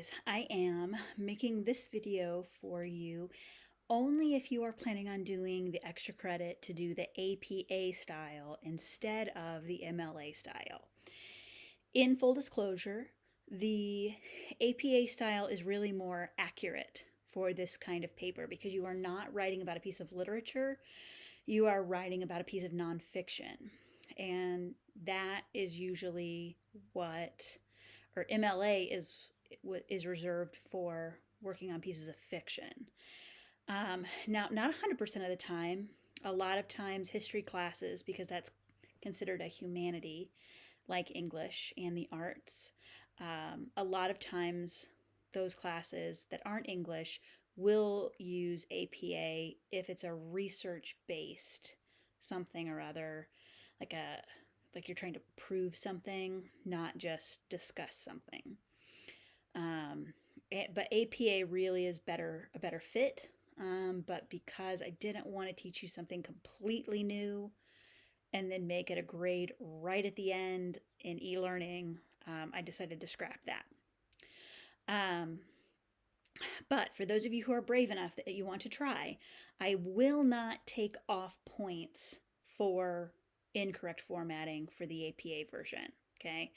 guys, I am making this video for you only if you are planning on doing the extra credit to do the APA style instead of the MLA style. In full disclosure, the APA style is really more accurate for this kind of paper because you are not writing about a piece of literature, you are writing about a piece of nonfiction. And that is usually what, or MLA is reserved for working on pieces of fiction. Now, not 100% of the time. A lot of times, history classes, because that's considered a humanity, like English and the arts, a lot of times those classes that aren't English will use APA if it's a research-based something or other, like you're trying to prove something, not just discuss something. But APA really is a better fit. But because I didn't want to teach you something completely new and then make it a grade right at the end in e-learning, I decided to scrap that. But for those of you who are brave enough that you want to try, I will not take off points for incorrect formatting for the APA version. Okay.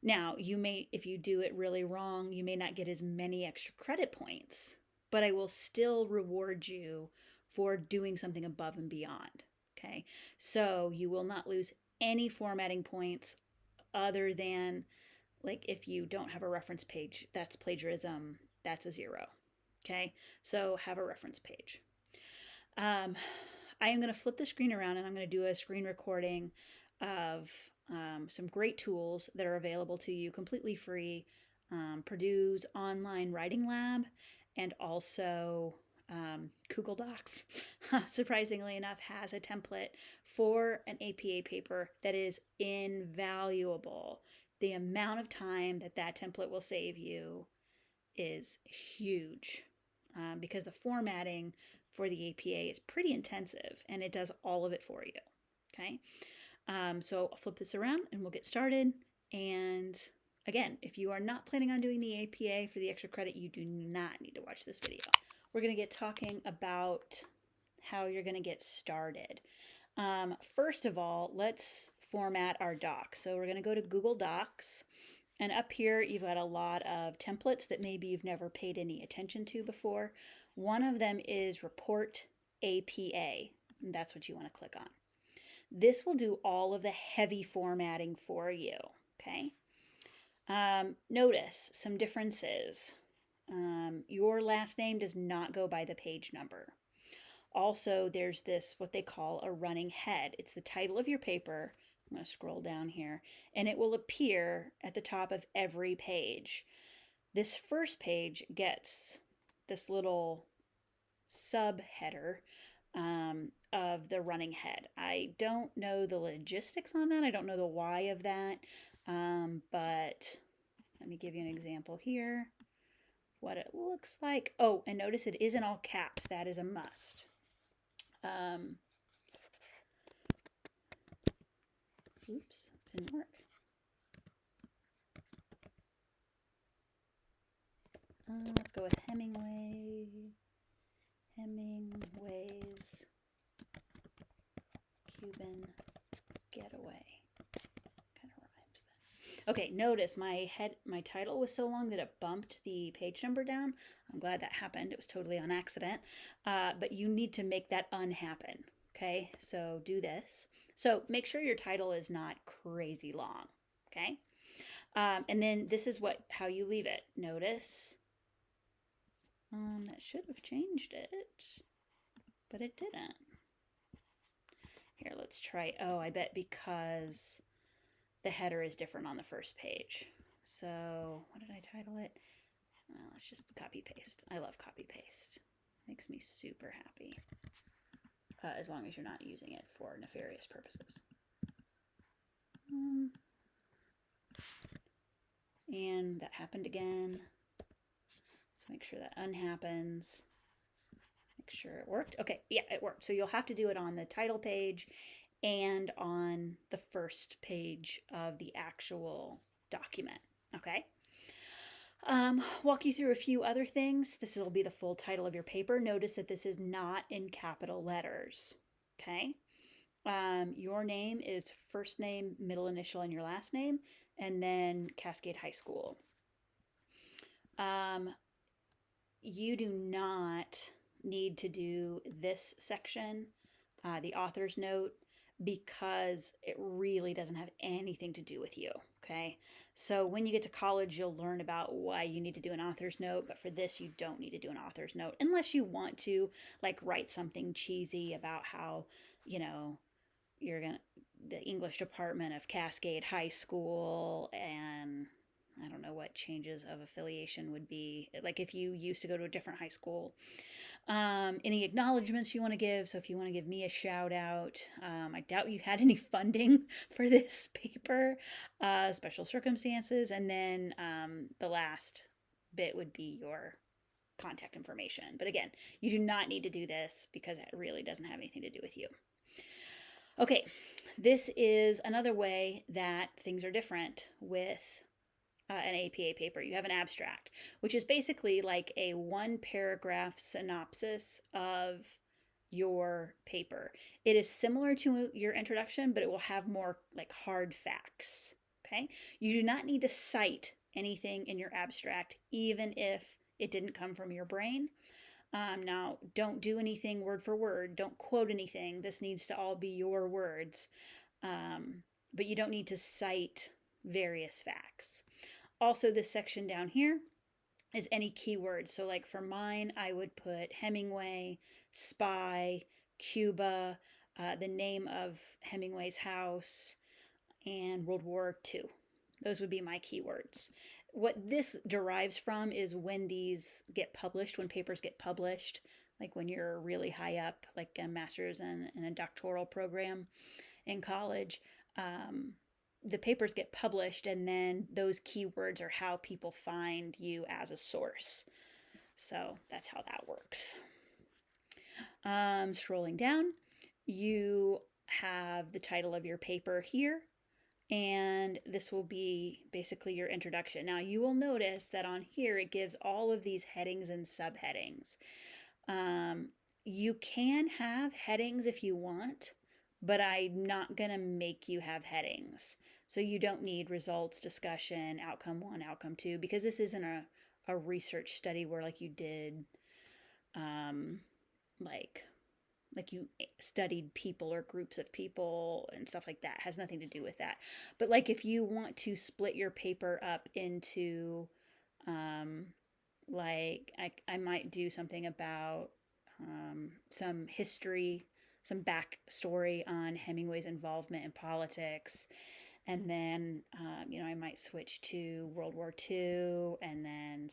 Now, if you do it really wrong, you may not get as many extra credit points, but I will still reward you for doing something above and beyond. Okay. So you will not lose any formatting points other than, like, if you don't have a reference page, that's plagiarism, that's a 0. Okay. So have a reference page. I am going to flip the screen around and I'm going to do a screen recording of some great tools that are available to you completely free. Purdue's online writing lab and also Google Docs, surprisingly enough, has a template for an APA paper that is invaluable. The amount of time that template will save you is huge because the formatting for the APA is pretty intensive and it does all of it for you. Okay. So I'll flip this around and we'll get started. And again, if you are not planning on doing the APA for the extra credit, you do not need to watch this video. We're going to get talking about how you're going to get started. First of all, let's format our doc. So we're going to go to Google Docs. And up here, you've got a lot of templates that maybe you've never paid any attention to before. One of them is Report APA. And that's what you want to click on. This will do all of the heavy formatting for you, okay? Notice some differences. Your last name does not go by the page number. Also, there's this, what they call a running head. It's the title of your paper. I'm going to scroll down here, and it will appear at the top of every page. This first page gets this little subheader of the running head. I don't know the logistics on that. I don't know the why of that. But let me give you an example here. What it looks like. Oh, and notice it is in all caps. That is a must. Oops, didn't work. Let's go with Hemingway's Cuban Getaway. Kind of rhymes that. Okay, notice my title was so long that it bumped the page number down. I'm glad that happened. It was totally on accident. But you need to make that unhappen. Okay, so do this. So make sure your title is not crazy long. Okay, and then this is how you leave it. Notice that should have changed it, but it didn't. Here, let's try. Oh, I bet because the header is different on the first page. So what did I title it? Let's just copy paste. I love copy paste. Makes me super happy. As long as you're not using it for nefarious purposes. And that happened again. So make sure that unhappens. Make sure it worked. Okay, yeah, it worked. So you'll have to do it on the title page and on the first page of the actual document. Okay. Walk you through a few other things. This will be the full title of your paper. Notice that this is not in capital letters. Okay. Your name is first name, middle initial, and your last name, and then Cascade High School. You do not need to do this section, the author's note, because it really doesn't have anything to do with you. Okay. So when you get to college, you'll learn about why you need to do an author's note. But for this, you don't need to do an author's note unless you want to, like, write something cheesy about how, you're going to, the English department of Cascade High School, and I don't know what changes of affiliation would be. Like if you used to go to a different high school. Any acknowledgments you want to give. So if you want to give me a shout out, I doubt you had any funding for this paper, special circumstances. And then the last bit would be your contact information. But again, you do not need to do this because it really doesn't have anything to do with you. Okay, this is another way that things are different with an APA paper. You have an abstract, which is basically like a 1-paragraph synopsis of your paper. It is similar to your introduction, but it will have more like hard facts. Okay, you do not need to cite anything in your abstract, even if it didn't come from your brain. Now, don't do anything word for word. Don't quote anything. This needs to all be your words. But you don't need to cite various facts. Also, this section down here is any keywords. So like for mine, I would put Hemingway, spy, Cuba, the name of Hemingway's house, and World War II. Those would be my keywords. What this derives from is when these get published, when papers get published, like when you're really high up, like a master's and a doctoral program in college, the papers get published, and then those keywords are how people find you as a source. So that's how that works. Scrolling down, you have the title of your paper here, and this will be basically your introduction. Now you will notice that on here it gives all of these headings and subheadings. You can have headings if you want, but I'm not going to make you have headings. So you don't need results, discussion, outcome 1, outcome 2, because this isn't a research study where like you did, like you studied people or groups of people and stuff like that. It has nothing to do with that. But like if you want to split your paper up into, like I might do something about some history, some backstory on Hemingway's involvement in politics. And then, I might switch to World War II and then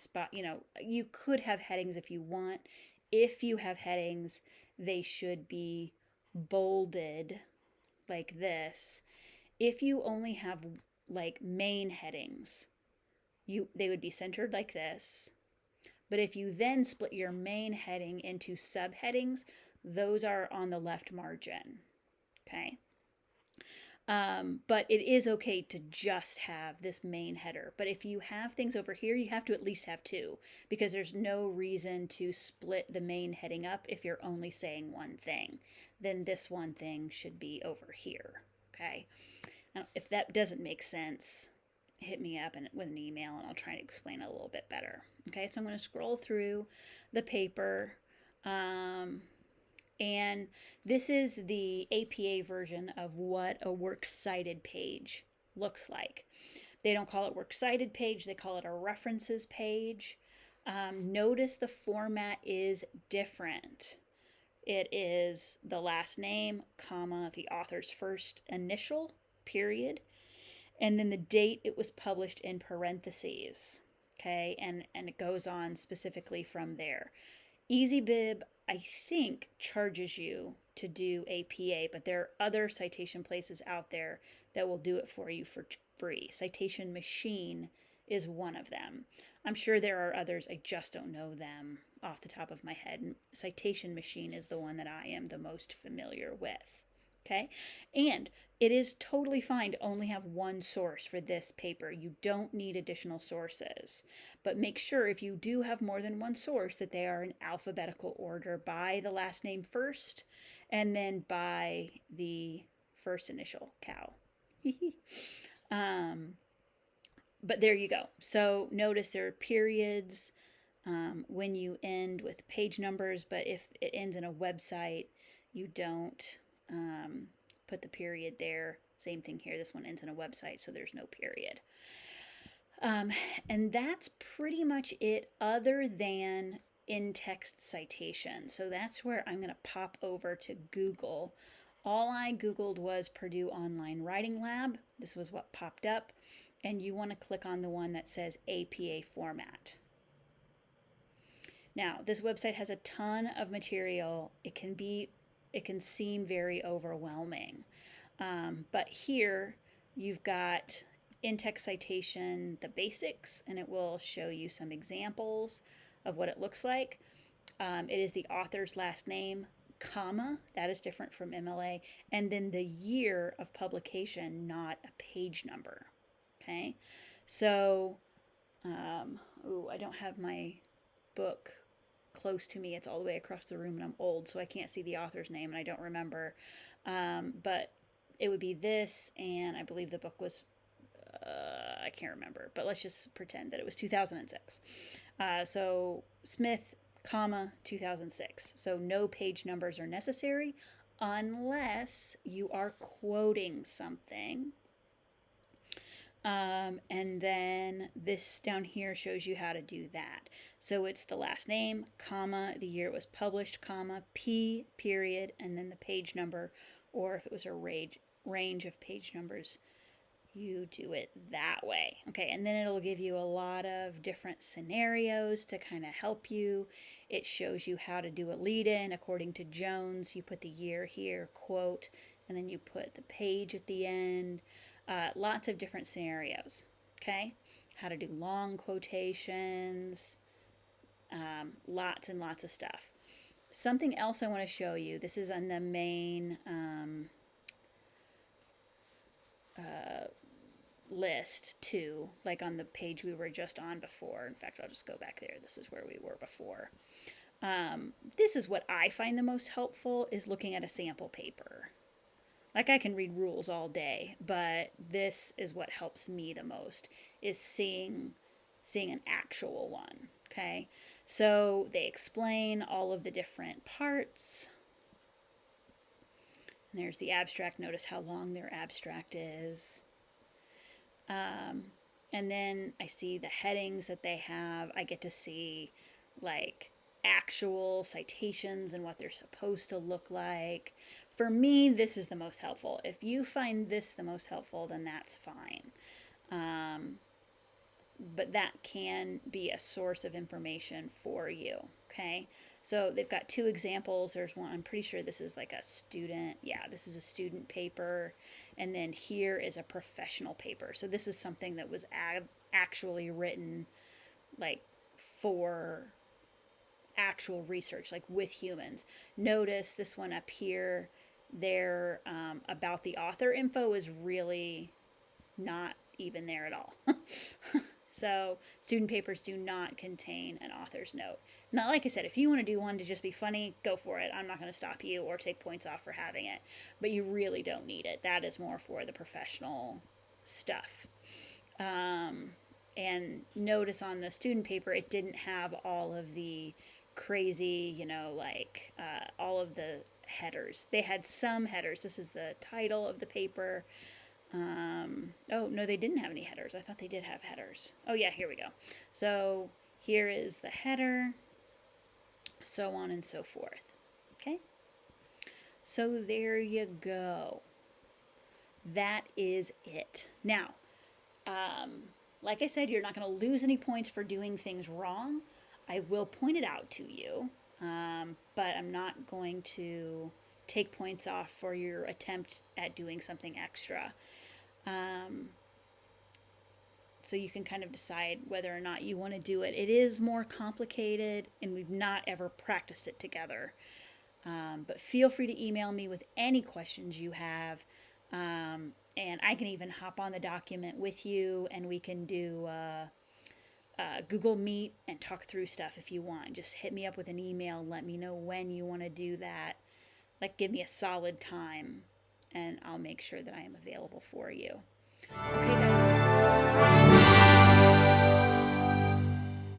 you could have headings if you want. If you have headings, they should be bolded like this. If you only have like main headings, they would be centered like this. But if you then split your main heading into subheadings, those are on the left margin. Okay. But it is okay to just have this main header. But if you have things over here, you have to at least have 2, because there's no reason to split the main heading up if you're only saying one thing. Then this one thing should be over here. Okay. Now, if that doesn't make sense, hit me up with an email and I'll try to explain it a little bit better. Okay. So I'm going to scroll through the paper. And this is the APA version of what a works cited page looks like. They don't call it works cited page, they call it a references page. Notice the format is different. It is the last name, comma, the author's first initial, period, and then the date it was published in parentheses. Okay, and it goes on specifically from there. EasyBib, I think, charges you to do APA, but there are other citation places out there that will do it for you for free. Citation Machine is one of them. I'm sure there are others, I just don't know them off the top of my head. Citation Machine is the one that I am the most familiar with. Okay. And it is totally fine to only have one source for this paper. You don't need additional sources. But make sure if you do have more than one source that they are in alphabetical order by the last name first and then by the first initial, cow. um, but there you go. So notice there are periods when you end with page numbers, but if it ends in a website, you don't put the period there. Same thing here. This one ends in a website, so there's no period. And that's pretty much it, other than in-text citation. So that's where I'm going to pop over to Google. All I Googled was Purdue Online Writing Lab. This was what popped up. And you want to click on the one that says APA format. Now, this website has a ton of material. It can seem very overwhelming. But here you've got in-text citation, the basics, and it will show you some examples of what it looks like. It is the author's last name, comma, that is different from MLA, and then the year of publication, not a page number. Okay, so, I don't have my book close to me. It's all the way across the room and I'm old, so I can't see the author's name and I don't remember. But it would be this, and I believe the book was, I can't remember, but let's just pretend that it was 2006. So Smith, comma, 2006. So no page numbers are necessary unless you are quoting something. And then this down here shows you how to do that. So it's the last name, comma, the year it was published, comma, P, period, and then the page number, or if it was a range of page numbers, you do it that way. Okay, and then it'll give you a lot of different scenarios to kind of help you. It shows you how to do a lead-in according to Jones. You put the year here, quote, and then you put the page at the end. Lots of different scenarios, okay? How to do long quotations, lots and lots of stuff. Something else I want to show you, this is on the main list too, like on the page we were just on before. In fact, I'll just go back there. This is where we were before. This is what I find the most helpful, is looking at a sample paper. Like, I can read rules all day, but this is what helps me the most, is seeing an actual one, okay? So they explain all of the different parts. And there's the abstract. Notice how long their abstract is. And then I see the headings that they have. I get to see, like, actual citations and what they're supposed to look like. For me, this is the most helpful. If you find this the most helpful, then that's fine. But that can be a source of information for you, okay? So they've got two examples. There's one, I'm pretty sure this is like a student. Yeah, this is a student paper. And then here is a professional paper. So this is something that was actually written, like, for actual research, like with humans. Notice this one up here, there, about the author info is really not even there at all. So student papers do not contain an author's note. Now, like I said, if you want to do one to just be funny, go for it. I'm not going to stop you or take points off for having it, but you really don't need it. That is more for the professional stuff. And notice on the student paper, it didn't have all of the crazy, like all of the headers. They had some headers. This is the title of the paper. Oh, no, they didn't have any headers. I thought they did have headers. Oh, yeah, here we go. So here is the header, so on and so forth. Okay? So there you go. That is it. Now, like I said, you're not going to lose any points for doing things wrong. I will point it out to you, but I'm not going to take points off for your attempt at doing something extra. So you can kind of decide whether or not you want to do it. It is more complicated, and we've not ever practiced it together. But feel free to email me with any questions you have. And I can even hop on the document with you, and we can do Google Meet and talk through stuff if you want. Just hit me up with an email. Let me know when you want to do that. Like, give me a solid time, and I'll make sure that I am available for you. Okay, guys.